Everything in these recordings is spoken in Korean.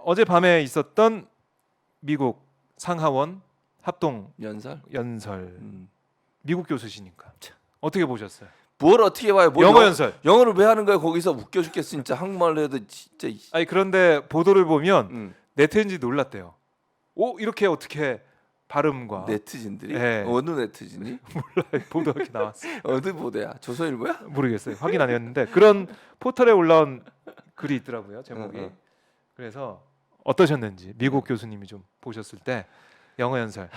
어젯밤에 있었던 미국 상하원 합동 연설. 미국 교수시니까 어떻게 보셨어요? 뭘 어떻게 봐요? 뭘 영어 연설. 영어를 왜 하는 거야? 거기서 웃겨 죽겠어 진짜. 한국말로 해도 진짜. 아니 그런데 보도를 보면 네티즌이 놀랐대요. 오 이렇게 어떻게 발음과 네티즌들이? 네. 어느 네티즌이? 몰라요. 보도 이렇게 나왔어. 어느 보도야? 조선일보야? 모르겠어요. 확인 안 했는데 그런 포털에 올라온 글이 있더라고요. 제목이. 그래서 어떠셨는지 미국 교수님이 좀 보셨을 때 영어 연설.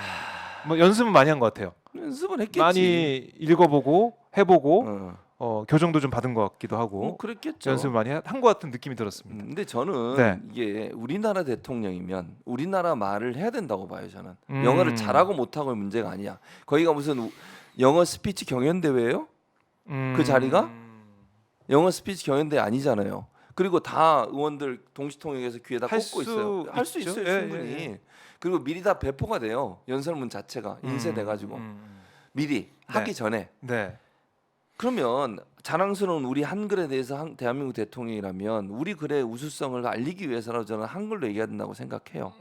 뭐 연습은 많이 한 것 같아요. 연습은 했겠지. 많이 읽어보고 해보고 어. 교정도 좀 받은 것 같기도 하고 뭐 그랬겠죠. 연습을 많이 한 것 같은 느낌이 들었습니다. 근데 저는 네. 이게 우리나라 대통령이면 우리나라 말을 해야 된다고 봐요. 저는 영어를 잘하고 못하고의 문제가 아니야. 거기가 무슨 영어 스피치 경연대회예요? 그 자리가 영어 스피치 경연대회 아니잖아요. 그리고 다 의원들 동시통역에서 귀에다 꽂고 있어요. 할 수 있어요, 충분히. 예. 그리고 미리 다 배포가 돼요. 연설문 자체가 인쇄돼가지고 미리 하기 전에. 네. 그러면 자랑스러운 우리 한글에 대해서 대한민국 대통령이라면 우리 글의 우수성을 알리기 위해서라도 저는 한글로 얘기해야 된다고 생각해요.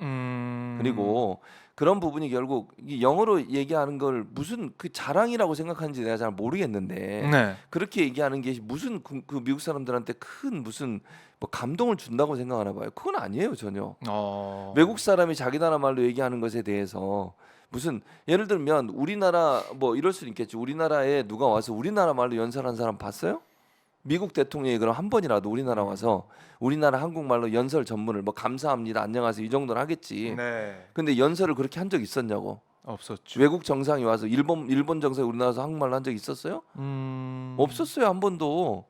그리고 그런 부분이 결국 이 영어로 얘기하는 걸 무슨 그 자랑이라고 생각하는지 내가 잘 모르겠는데 네. 그렇게 얘기하는 게 무슨 그 미국 사람들한테 큰 무슨 뭐 감동을 준다고 생각하나 봐요. 그건 아니에요 전혀. 외국 사람이 자기 나라 말로 얘기하는 것에 대해서 무슨 예를 들면 우리나라 뭐 이럴 수는 있겠지. 우리나라에 누가 와서 우리나라 말로 연설한 사람 봤어요? 미국 대통령이 그럼 한 번이라도 우리나라 와서 우리나라 한국말로 연설 전문을 뭐 감사합니다, 안녕하세요 이 정도는 하겠지. 네. 근데 연설을 그렇게 한 적 있었냐고. 없었죠. 외국 정상이 와서 일본 정상이 우리나라 와서 한국말로 한 적 있었어요? 없었어요 한 번도.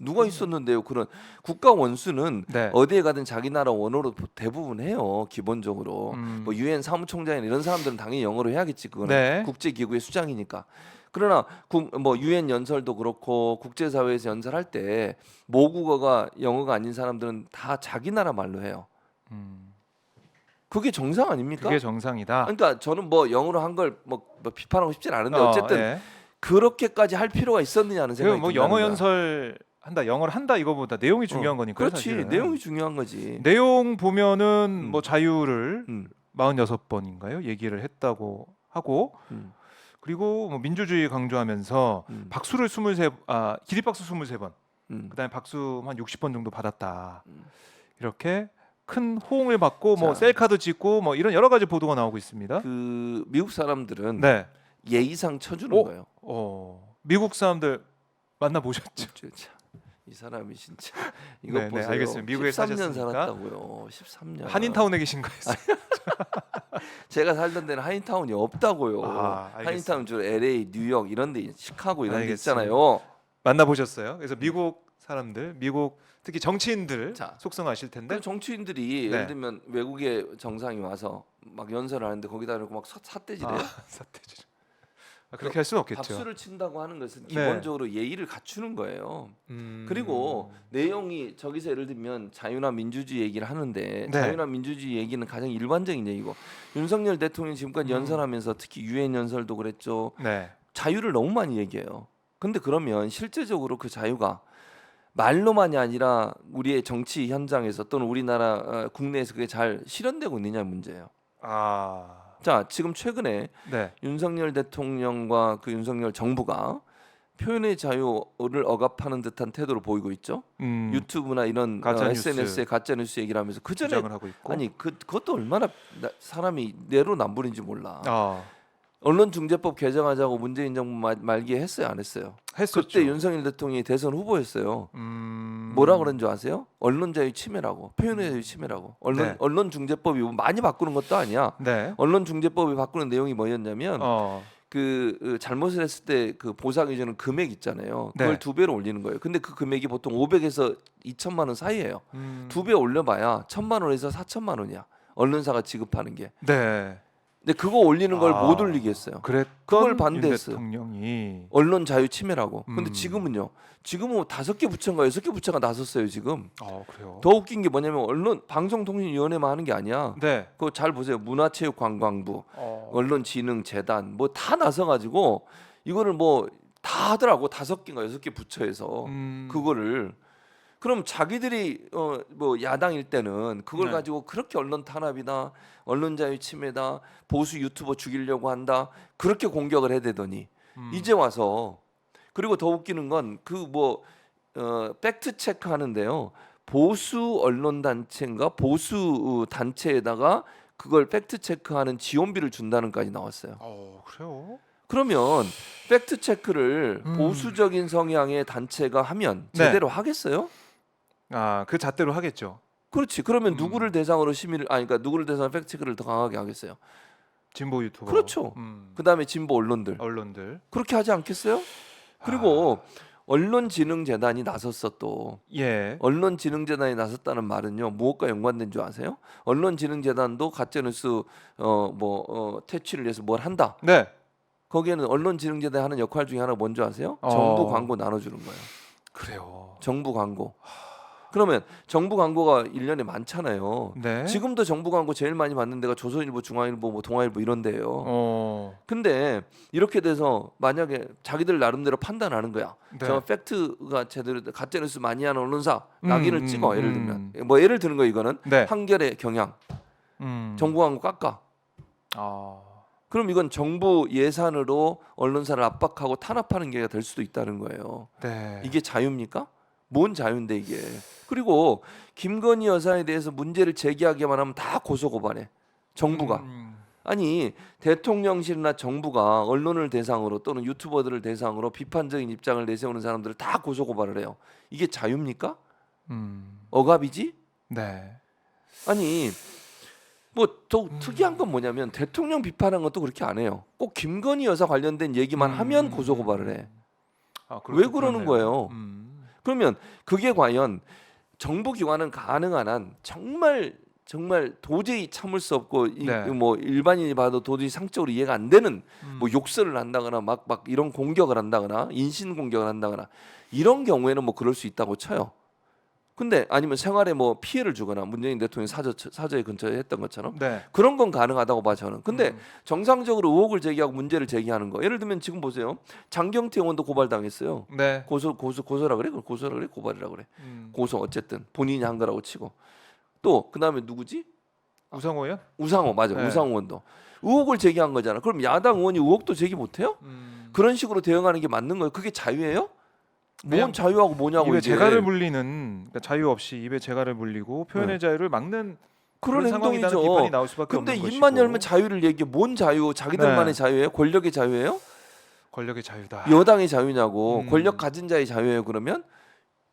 누가 있었는데요? 그런 국가 원수는 네. 어디에 가든 자기 나라 원어로 대부분 해요. 기본적으로 뭐 유엔 사무총장이나 이런 사람들은 당연히 영어로 해야겠지. 그거는 네. 국제기구의 수장이니까. 그러나 뭐 유엔 연설도 그렇고 국제사회에서 연설할 때 모국어가 영어가 아닌 사람들은 다 자기 나라 말로 해요. 그게 정상 아닙니까? 그게 정상이다. 그러니까 저는 뭐 영어로 한 걸 뭐 비판하고 싶진 않은데 어쨌든 예. 그렇게까지 할 필요가 있었느냐는 생각이 뭐 든다는 영어 거야. 연설 한다, 영어를 한다 이거보다 내용이 중요한 거니까. 그렇지. 사실은. 내용이 중요한 거지. 내용 보면은 뭐 자유를 음. 46번인가요? 얘기를 했다고 하고 그리고 뭐 민주주의 강조하면서 박수를 23 기립박수 23번. 그다음에 박수 한 60번 정도 받았다. 이렇게 큰 호응을 받고 뭐 자. 셀카도 찍고 뭐 이런 여러 가지 보도가 나오고 있습니다. 그 미국 사람들은 네. 예의상 쳐주는 거예요. 미국 사람들 만나 보셨죠? 이 사람이 진짜 이거 네, 보세요. 알겠습니다. 미국에 13년 사셨으니까. 살았다고요. 13년. 한인타운에 계신 거였어요. 제가 살던 데는 한인타운이 없다고요. 알겠습니다. 한인타운 주로 LA, 뉴욕 이런 데 시카고 이런 데 알겠습니다. 있잖아요. 만나 보셨어요? 그래서 미국 사람들, 미국 특히 정치인들 자. 속성 아실 텐데. 그 정치인들이 네. 예를 들면 외국의 정상이 와서 막 연설을 하는데 거기다 놓고 막 삿대질해요. 사태질. 그렇게 할 수는 없겠죠. 박수를 친다고 하는 것은 네. 기본적으로 예의를 갖추는 거예요. 그리고 내용이 저기서 예를 들면 자유나 민주주의 얘기를 하는데 네. 자유나 민주주의 얘기는 가장 일반적인 얘기고 윤석열 대통령이 지금까지 연설하면서 특히 유엔 연설도 그랬죠. 네. 자유를 너무 많이 얘기해요. 근데 그러면 실제적으로 그 자유가 말로만이 아니라 우리의 정치 현장에서 또는 우리나라 국내에서 그게 잘 실현되고 있느냐 문제예요. 자, 지금 최근에 네. 윤석열 대통령과 그 윤석열 정부가 표현의 자유를 억압하는 듯한 태도를 보이고 있죠. 유튜브나 이런 가짜뉴스. SNS에 가짜 뉴스 얘기를 하면서 그 전에 주장을 하고 있고. 아니 그것도 얼마나 사람이 내로남불인지 몰라. 아, 언론중재법 개정하자고 문재인 정부 말기에 했어요, 안 했어요? 했었죠. 그때 윤석열 대통령이 대선 후보였어요. 뭐라 그런 줄 아세요? 언론 자유 침해라고, 표현의 자유 침해라고. 네. 언론중재법이 많이 바꾸는 것도 아니야. 네. 언론중재법이 바꾸는 내용이 뭐였냐면 그 잘못을 했을 때 그 보상 이전은 금액 있잖아요. 그걸 네. 2배로 올리는 거예요. 근데 그 금액이 보통 500에서 2천만 원 사이예요. 2배 올려봐야 1,000만 원에서 4천만 원이야. 언론사가 지급하는 게. 네. 근데 그거 올리는 걸 못 올리게 했어요. 그랬던 그걸 윤 반대했어요. 대통령이. 언론 자유 침해라고. 근데 지금은요. 지금은 5개 부처인가 6개 부처가 나섰어요 지금. 그래요. 더 웃긴 게 뭐냐면 언론 방송통신위원회만 하는 게 아니야. 네. 그거 잘 보세요. 문화체육관광부, 언론진흥재단 뭐 다 나서가지고 이거를 뭐 다 하더라고. 5개인가 6개 부처에서 그거를. 그럼 자기들이 뭐 야당일 때는 그걸 네. 가지고 그렇게 언론 탄압이다, 언론 자유 침해다, 보수 유튜버 죽이려고 한다 그렇게 공격을 해대더니 이제 와서 그리고 더 웃기는 건 그 뭐 팩트 체크 하는데요. 보수 언론 단체인가 보수 단체에다가 그걸 팩트 체크하는 지원비를 준다는까지 나왔어요. 그래요? 그러면 팩트 체크를 음. 보수적인 성향의 단체가 하면 네. 제대로 하겠어요? 그 잣대로 하겠죠. 그렇지. 그러면 누구를 대상으로 그러니까 누구를 대상으로 팩트 체크를 더 강하게 하겠어요? 진보 유튜버. 그렇죠. 그다음에 진보 언론들. 언론들. 그렇게 하지 않겠어요? 그리고 언론진흥재단이 나섰어 또. 예. 언론진흥재단이 나섰다는 말은요 무엇과 연관된 줄 아세요? 언론진흥재단도 가짜뉴스 퇴치를 위해서 뭘 한다. 네. 거기에는 언론진흥재단이 하는 역할 중에 하나가 뭔지 아세요? 정부 광고 나눠주는 거예요. 그래요. 정부 광고. 그러면 정부 광고가 1년에 많잖아요. 네. 지금도 정부 광고 제일 많이 받는 데가 조선일보, 중앙일보, 뭐 동아일보 이런 데예요. 근데 이렇게 돼서 만약에 자기들 나름대로 판단하는 거야. 네. 저 팩트가 제대로 가짜뉴스 많이 하는 언론사 낙인을 찍어. 예를 들면 뭐 예를 드는 거 이거는 네. 한겨레, 경향 정부 광고 깎아. 그럼 이건 정부 예산으로 언론사를 압박하고 탄압하는 게 될 수도 있다는 거예요. 네. 이게 자유입니까? 뭔 자유인데 이게. 그리고 김건희 여사에 대해서 문제를 제기하기만 하면 다 고소고발해. 정부가. 아니 대통령실이나 정부가 언론을 대상으로 또는 유튜버들을 대상으로 비판적인 입장을 내세우는 사람들을 다 고소고발을 해요. 이게 자유입니까? 억압이지? 네. 아니 뭐 더 특이한 건 뭐냐면 대통령 비판한 것도 그렇게 안 해요. 꼭 김건희 여사 관련된 얘기만 하면 고소고발을 해. 왜 그러는 거예요? 그러면 그게 과연 정부 기관은 가능한 한 정말 도저히 참을 수 없고 네. 뭐 일반인이 봐도 도저히 상적으로 이해가 안 되는 뭐 욕설을 한다거나 막 이런 공격을 한다거나 인신 공격을 한다거나 이런 경우에는 뭐 그럴 수 있다고 쳐요. 근데 아니면 생활에 뭐 피해를 주거나 문재인 대통령 사저에 근처에 했던 것처럼 네. 그런 건 가능하다고 봐 저는. 근데 정상적으로 의혹을 제기하고 문제를 제기하는 거. 예를 들면 지금 보세요. 장경태 의원도 고발당했어요. 네. 고소라 그래? 고소라 그래? 고발이라 그래? 고소 어쨌든 본인이 한 거라고 치고. 또 그다음에 누구지? 우상호 의원? 우상호 맞아. 네. 우상호 의원도 의혹을 제기한 거잖아. 그럼 야당 의원이 의혹도 제기 못 해요? 그런 식으로 대응하는 게 맞는 거예요. 그게 자유예요? 뭔 자유하고 뭐냐고 입에 이게. 재갈을 물리는 그러니까 자유 없이 입에 재갈을 물리고 표현의 자유를 막는 그런 상황이라는 행동이죠. 비판이 나올 수밖에 근데 없는 입만 것이고. 열면 자유를 얘기해. 뭔 자유? 자기들만의 자유예요? 권력의 자유예요? 권력의 자유다. 여당의 자유냐고. 권력 가진 자의 자유예요 그러면?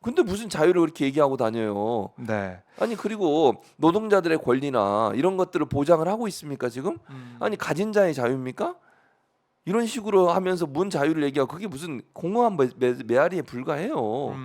근데 무슨 자유를 그렇게 얘기하고 다녀요. 네. 아니 그리고 노동자들의 권리나 이런 것들을 보장을 하고 있습니까 지금? 아니 가진 자의 자유입니까? 이런 식으로 하면서 뭔 자유를 얘기하고 그게 무슨 공허한 메아리에 불과해요.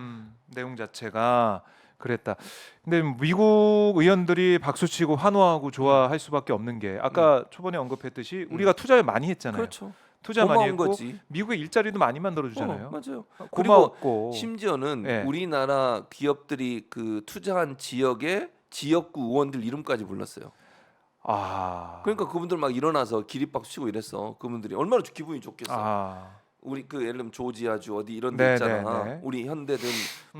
내용 자체가 그랬다. 근데 미국 의원들이 박수치고 환호하고 좋아할 수밖에 없는 게 아까 초반에 언급했듯이 우리가 투자를 많이 했잖아요. 그렇죠. 투자 많이 했고 거지. 미국에 일자리도 많이 만들어 주잖아요. 맞아요. 고마웠고 그리고 심지어는 네. 우리나라 기업들이 그 투자한 지역의 지역구 의원들 이름까지 불렀어요. 그러니까 그분들 막 일어나서 기립박수 치고 이랬어. 그분들이 얼마나 기분이 좋겠어. 우리 그 예를 들면 조지아주 어디 이런 데 있잖아. 네. 우리 현대든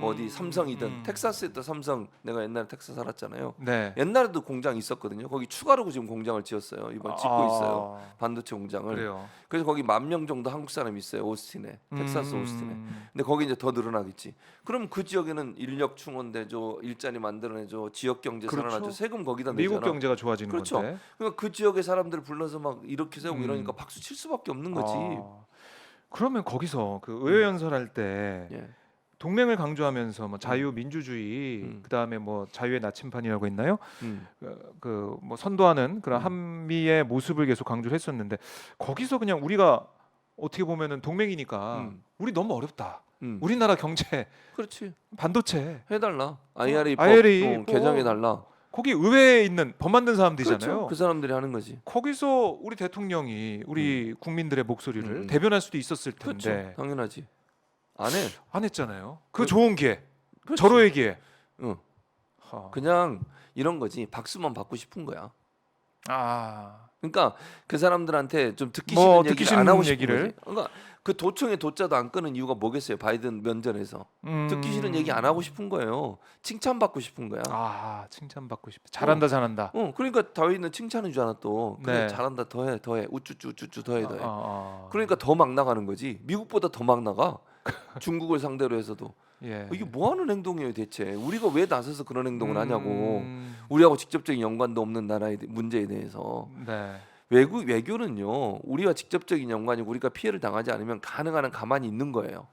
어디 삼성이든 텍사스에도 삼성 내가 옛날에 텍사스 살았잖아요. 네. 옛날에도 공장 있었거든요. 거기 추가로 지금 공장을 지었어요. 이번 짓고 있어요. 반도체 공장을. 그래요. 그래서 거기 10,000명 정도 한국 사람이 있어요. 오스틴에. 텍사스 오스틴에. 근데 거기 이제 더 늘어나겠지. 그럼 그 지역에는 인력 충원되죠. 일자리 만들어내죠. 지역 경제 그렇죠. 살아나죠. 세금 거기다 미국 내잖아. 경제가 좋아지는 그렇죠. 건데. 그러니까 그 지역의 사람들을 불러서 막 이렇게 세우고 이러니까 박수 칠 수밖에 없는 거지. 그러면 거기서 그 의회 연설할 때 예. 동맹을 강조하면서 뭐 자유 민주주의 그다음에 뭐 자유의 나침판이라고 했나요? 그 뭐 선도하는 그런 한미의 모습을 계속 강조를 했었는데 거기서 그냥 우리가 어떻게 보면은 동맹이니까 우리 너무 어렵다. 우리나라 경제 그렇지. 반도체 해달라. IRA 개정해달라. 거기 의회에 있는 법 만든 사람들이잖아요. 그렇죠. 그 사람들이 하는 거지. 거기서 우리 대통령이 우리 국민들의 목소리를 대변할 수도 있었을 텐데 그렇죠. 당연하지. 안 해. 안 했잖아요. 그 좋은 기회, 절호의 기회. 그냥 이런 거지. 박수만 받고 싶은 거야. 그러니까 그 사람들한테 좀 듣기 뭐 싫은 듣기 얘기를 안 하고 싫은 싶은 얘기를. 거지. 그러니까 그 도청에 도자도 안 끄는 이유가 뭐겠어요? 바이든 면전에서 듣기 싫은 얘기 안 하고 싶은 거예요. 칭찬받고 싶은 거야. 칭찬받고 싶다. 잘한다, 잘한다. 그러니까 다윗은 칭찬인 줄 알아 또. 그래 네. 잘한다, 더해, 우쭈쭈쭈쭈 더해. 그러니까 더 막 나가는 거지. 미국보다 더 막 나가. 중국을 상대로 해서도. 예. 이게 뭐 하는 행동이에요 대체? 우리가 왜 나서서 그런 행동을 하냐고. 우리하고 직접적인 연관도 없는 나라의 문제에 대해서. 네. 외교는요. 우리와 직접적인 연관이 우리가 피해를 당하지 않으면 가능한 한 가만히 있는 거예요.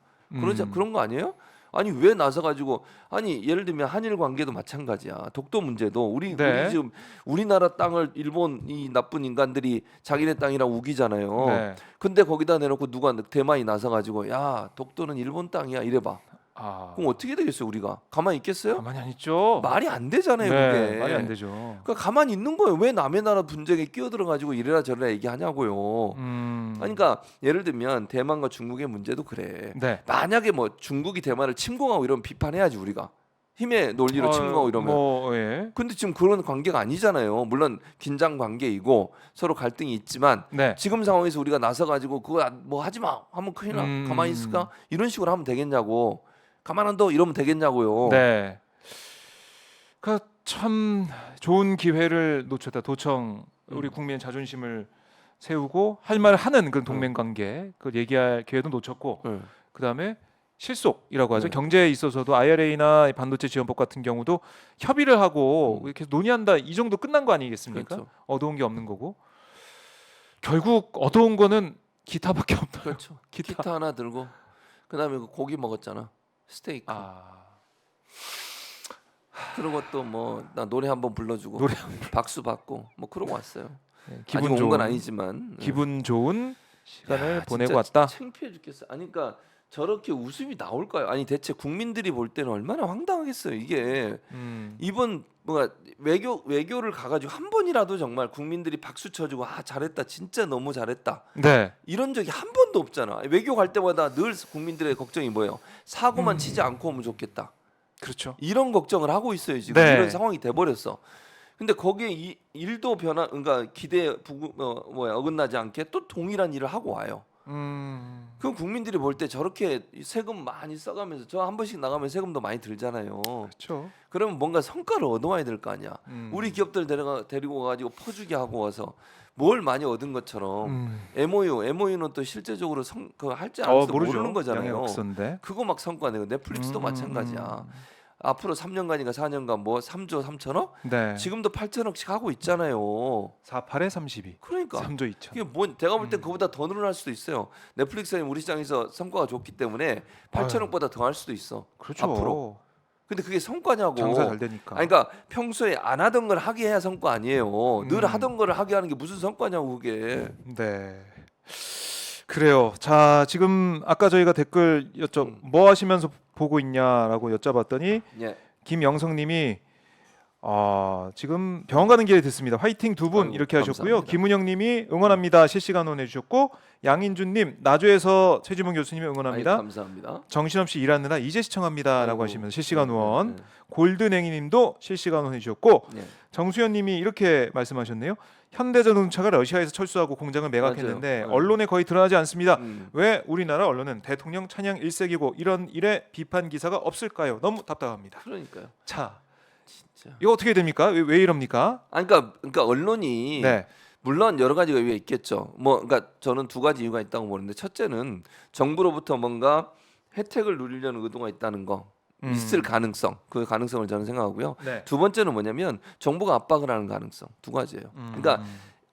그런 거 아니에요? 아니 왜 나서 가지고 예를 들면 한일 관계도 마찬가지야. 독도 문제도 우리 지금 우리나라 땅을 일본 이 나쁜 인간들이 자기네 땅이라고 우기잖아요. 네. 근데 거기다 내놓고 누가 대만이 나서 가지고 야 독도는 일본 땅이야 이래봐. 그럼 어떻게 되겠어요 우리가? 가만히 있겠어요? 가만히 안 있죠. 말이 안 되잖아요 네, 그게. 말이 안 되죠. 그러니까 가만히 있는 거예요. 왜 남의 나라 분쟁에 끼어들어 가지고 이래라 저래라 얘기하냐고요. 그러니까 예를 들면 대만과 중국의 문제도 그래. 네. 만약에 뭐 중국이 대만을 침공하고 이러면 비판해야지 우리가. 힘의 논리로 침공하고 이러면. 예. 근데 지금 그런 관계가 아니잖아요. 물론 긴장 관계이고 서로 갈등이 있지만 네. 지금 상황에서 우리가 나서 가지고 그거 뭐 하지 마. 하면 큰일 나. 가만히 있을까? 이런 식으로 하면 되겠냐고. 가만 안 둬 이러면 되겠냐고요. 네. 그 참 좋은 기회를 놓쳤다. 도청 우리 국민의 자존심을 세우고 할 말을 하는 그런 동맹 관계 그 얘기할 기회도 놓쳤고 그다음에 실속이라고 하죠. 경제에 있어서도 IRA나 반도체 지원법 같은 경우도 협의를 하고 이렇게 논의한다 이 정도 끝난 거 아니겠습니까? 그렇죠. 얻어온 게 없는 거고 결국 얻어온 거는 기타밖에 없다. 그렇죠. 기타 하나 들고 그다음에 그 고기 먹었잖아. 스테이크. 그러고 또 뭐 나 노래 한번 불러주고 박수 받고 뭐 그러고 왔어요. 네, 기분 좋은 건 아니지만 기분 좋은 시간을 보내고 진짜 왔다. 창피해 죽겠어. 아니 그러니까 저렇게 웃음이 나올까요? 아니 대체 국민들이 볼 때는 얼마나 황당하겠어요. 이게 이번 뭐가 외교를 가가지고 한 번이라도 정말 국민들이 박수 쳐주고 잘했다 진짜 너무 잘했다. 네. 이런 적이 한 번도 없잖아. 외교 갈 때마다 늘 국민들의 걱정이 뭐예요? 사고만 치지 않고 오면 좋겠다. 그렇죠. 이런 걱정을 하고 있어요 지금. 네. 이런 상황이 돼버렸어. 근데 거기에 일도 그러니까 기대에 어긋나지 않게 또 동일한 일을 하고 와요. 그럼 국민들이 볼 때 저렇게 세금 많이 써가면서 저 한 번씩 나가면 세금도 많이 들잖아요. 그렇죠. 그러면 뭔가 성과를 얻어와야 될 거 아니야. 우리 기업들 데리고 가지고 퍼주게 하고 와서 뭘 많이 얻은 것처럼 MOU는 또 실제적으로 할지 안 할지 모르는 거잖아요. 그거 막 성과 내고 넷플릭스도 마찬가지야. 앞으로 3년간인가 4년간 뭐 3조 3천억? 네. 지금도 8천억씩 하고 있잖아요. 48에 32. 그러니까 3조 2천. 이게 뭐 내가 볼 땐 그보다 더 늘어날 수도 있어요. 넷플릭스는 우리 시장에서 성과가 좋기 때문에 8천억보다 더 할 수도 있어. 그렇죠. 앞으로. 근데 그게 성과냐고. 장사 잘 되니까. 그러니까 평소에 안 하던 걸 하게 해야 성과 아니에요. 늘 하던 거를 하게 하는 게 무슨 성과냐고 그게. 네. 그래요. 자, 지금 아까 저희가 댓글 뭐 하시면서 보고 있냐라고 여쭤봤더니 김영성님이 지금 병원 가는 길에 듣습니다. 화이팅 두 분 이렇게 하셨고요. 김은영님이 응원합니다. 실시간 응원해주셨고 양인준님 나주에서 최지문 교수님이 응원합니다. 감사합니다. 정신없이 일하느라 이제 시청합니다라고 하시면서 실시간 응원. 골든행이님도 실시간 응원해주셨고 정수현님이 이렇게 말씀하셨네요. 현대자동차가 러시아에서 철수하고 공장을 매각했는데 맞아요. 언론에 거의 드러나지 않습니다. 왜 우리나라 언론은 대통령 찬양 일색이고 이런 일에 비판 기사가 없을까요? 너무 답답합니다. 그러니까요. 자, 진짜. 이거 어떻게 됩니까? 왜 이럽니까? 그러니까 언론이 물론 여러 가지가 위에 있겠죠. 그러니까 저는 두 가지 이유가 있다고 보는데 첫째는 정부로부터 뭔가 혜택을 누리려는 의도가 있다는 거. 있을 가능성, 그 가능성을 저는 생각하고요. 두 번째는 뭐냐면 정부가 압박을 하는 가능성. 두 가지예요. 그러니까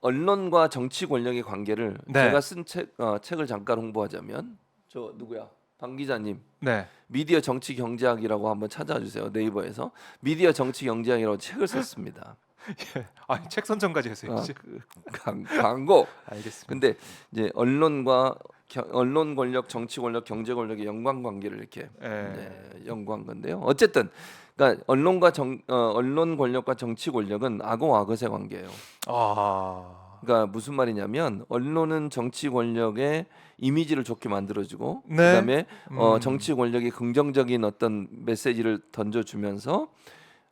언론과 정치 권력의 관계를 제가 쓴 책을 잠깐 홍보하자면 저 누구야? 방 기자님. 미디어 정치 경제학이라고 한번 찾아주세요. 네이버에서 미디어 정치 경제학이라고 책을 썼습니다. 책 선정까지 했어요. 광고. 알겠습니다. 근데 이제 언론 권력, 정치 권력, 경제 권력의 연관 관계를 이렇게 연구한 건데요. 어쨌든 그러니까 언론 권력과 정치 권력은 악어 악어의 관계예요. 그러니까 무슨 말이냐면 언론은 정치 권력의 이미지를 좋게 만들어주고 그다음에 정치 권력이 긍정적인 어떤 메시지를 던져주면서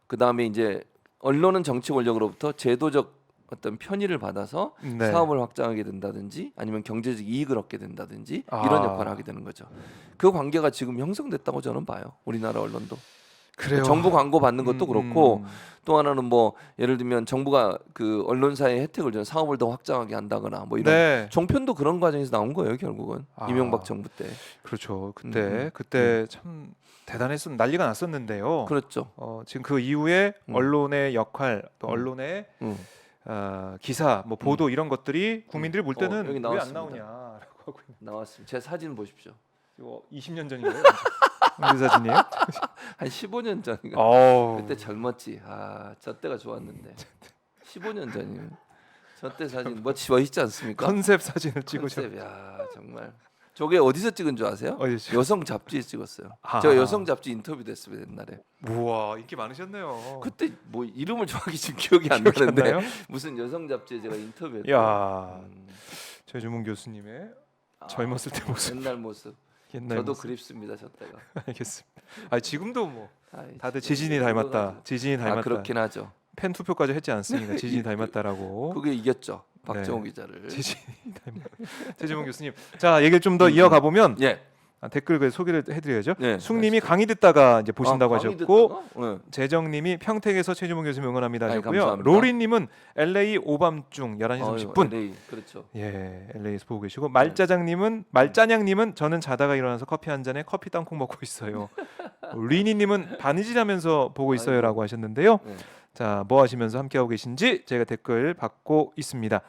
그다음에 이제 언론은 정치 권력으로부터 제도적 어떤 편의를 받아서 네. 사업을 확장하게 된다든지 아니면 경제적 이익을 얻게 된다든지 아. 이런 역할을 하게 되는 거죠. 그 관계가 지금 형성됐다고 저는 봐요. 우리나라 언론도. 그래요. 정부 광고 받는 것도 그렇고 또 하나는 뭐 예를 들면 정부가 그 언론사에 혜택을 주는 사업을 더 확장하게 한다거나 뭐 이런 네. 종편도 그런 과정에서 나온 거예요. 결국은 아. 이명박 정부 때. 그렇죠. 그때 참 대단했었 난리가 났었는데요. 그렇죠. 지금 그 이후에 언론의 역할, 또 언론의 기사, 뭐 보도 이런 것들이 국민들이 볼 때는 여기 왜 안 나왔습니다. 나오냐라고 하고 있는. 나왔습니다. 제 사진 보십시오. 이거 20년 전인가요? 우리 사진이에요? 한 15년 전인가. 그때 젊었지. 아, 저 때가 좋았는데. 15년 전이면 저 때 사진 멋있지 않습니까? 컨셉 사진을 찍으셔. 컨셉. 야, 정말. 저게 어디서 찍은 줄 아세요? 어디서? 여성 잡지에 찍었어요. 아. 제가 여성 잡지 인터뷰 됐습니다 옛날에. 우와, 인기 많으셨네요. 그때 뭐 이름을 정확히 지금 기억이 안 기억이 안 나는데 나요? 무슨 여성 잡지에 제가 인터뷰했어요. 야, 최주문 교수님의 젊었을 때 모습. 옛날 모습. 옛날 저도 모습. 그립습니다 저 때가. 알겠습니다. 아, 지금도 뭐 아이, 다들 진짜 지진이 닮았다. 지진이 닮았다. 아 그렇긴 하죠. 팬 투표까지 했지 않습니까? 지진이 닮았다라고. 그게 이겼죠. 박정호 네. 기자를. 지진이 닮았다. 최주문 교수님. 자, 얘기를 좀 더 이어가 보면 예. 댓글 그 소개를 해드려야죠. 네, 숙님이 강의 듣다가 이제 보신다고 강의 하셨고, 듣다가? 네. 재정님이 평택에서 최주문 교수님 응원합니다 아이, 하셨고요. 감사합니다. 로리님은 LA 오밤중 11시 30분. LA, 그렇죠. 예, LA에서 보고 계시고 말짜냥님은 저는 자다가 일어나서 커피 한 잔에 커피 땅콩 먹고 있어요. 리니님은 바느질하면서 보고 있어요라고 하셨는데요. 네. 자, 뭐 하시면서 함께하고 계신지 제가 댓글 받고 있습니다.